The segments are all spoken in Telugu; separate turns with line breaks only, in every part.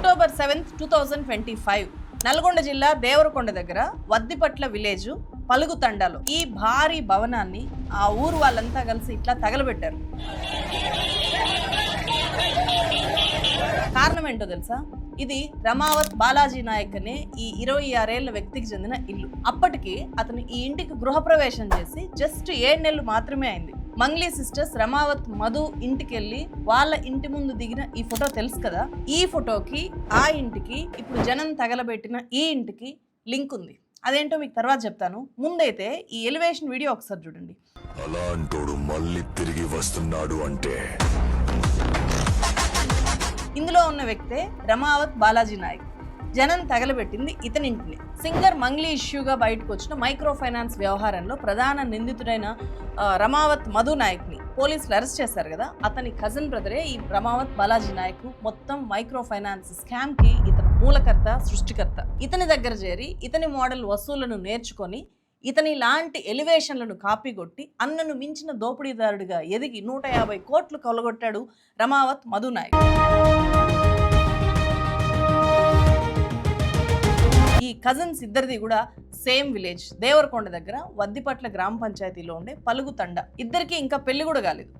అక్టోబర్ 7th 2025 నల్గొండ జిల్లా దేవరకొండ దగ్గర వద్దిపట్ల విలేజ్ పలుగు తండాలో ఈ భారీ భవనాన్ని ఆ ఊరు వాళ్ళంతా కలిసి ఇట్లా తగలబెట్టారు. కారణం ఏంటో తెలుసా? ఇది రమావత్ బాలాజీ నాయక్ అనే ఈ 26 ఏళ్ల వ్యక్తికి చెందిన ఇల్లు. అప్పటికి అతను ఈ ఇంటికి గృహప్రవేశం చేసి జస్ట్ 7 నెలలు మాత్రమే అయింది. మంగ్లీ సిస్టర్స్ రమావత్ మధు ఇంటికి వెళ్ళి వాళ్ళ ఇంటి ముందు దిగిన ఈ ఫోటో తెలుసు కదా, ఈ ఫోటోకి ఆ ఇంటికి ఇప్పుడు జనం తగలబెట్టిన ఈ ఇంటికి లింక్ ఉంది. అదేంటో మీకు తర్వాత చెప్తాను. ముందైతే ఈ ఎలివేషన్ వీడియో ఒకసారి చూడండి.
అలాంటోడు మళ్ళీ తిరిగి వస్తున్నాడు అంటే
ఇందులో ఉన్న వ్యక్తే రమావత్ బాలాజీ నాయక్. జనం తగలబెట్టింది ఇతని ఇంటిని. సింగర్ మంగ్లీ ఇష్యూగా బయటకు వచ్చిన మైక్రో ఫైనాన్స్ వ్యవహారంలో ప్రధాన నిందితుడైన రమావత్ మధు నాయక్ని పోలీసులు అరెస్ట్ చేశారు కదా, అతని కజిన్ బ్రదరే ఈ రమావత్ బాలాజీ నాయక్. మొత్తం మైక్రో ఫైనాన్స్ స్కామ్ కి ఇతను మూలకర్త, సృష్టికర్త. ఇతని దగ్గర చేరి ఇతని మోడల్ వసూళ్లను నేర్చుకొని ఇతని లాంటి ఎలివేషన్లను కాపీ కొట్టి అన్నను మించిన దోపిడీదారుడిగా ఎదిగి 150 కోట్లు కొలగొట్టాడు రమావత్ మధు నాయక్. ఈ కజిన్స్ ఇద్దరిది కూడా సేమ్ విలేజ్ దేవరకొండ దగ్గర వద్దిపట్ల గ్రామ పంచాయతీలో ఉండే పలుగు తండ. ఇద్దరికి ఇంకా పెళ్లి కూడా కాలేదు.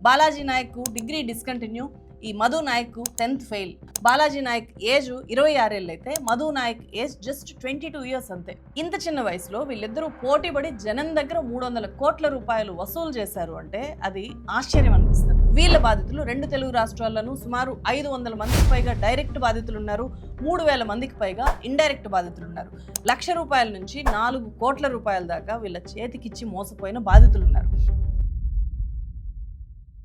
బాలాజీ నాయక్ డిగ్రీ డిస్కంటిన్యూ, ఈ Madhu Nayak 10th fail. Balaji Nayak age 26 ఏళ్ళు అయితే Madhu Nayak age just 22 years అంతే. ఇంత చిన్న వయసులో వీళ్ళిద్దరూ పోటీపడి జనం దగ్గర 300 కోట్ల రూపాయలు వసూలు చేశారు అంటే అది ఆశ్చర్యం అనిపిస్తుంది. వీళ్ళ బాధితులు 2 తెలుగు రాష్ట్రాల్లోనూ సుమారు 500 మందికి పైగా డైరెక్ట్ బాధితులు ఉన్నారు. 3000 మందికి పైగా ఇండైరెక్ట్ బాధితులు ఉన్నారు. ₹1,00,000 నుంచి 4 కోట్ల రూపాయల దాకా వీళ్ళ చేతికిచ్చి మోసపోయిన బాధితులు ఉన్నారు.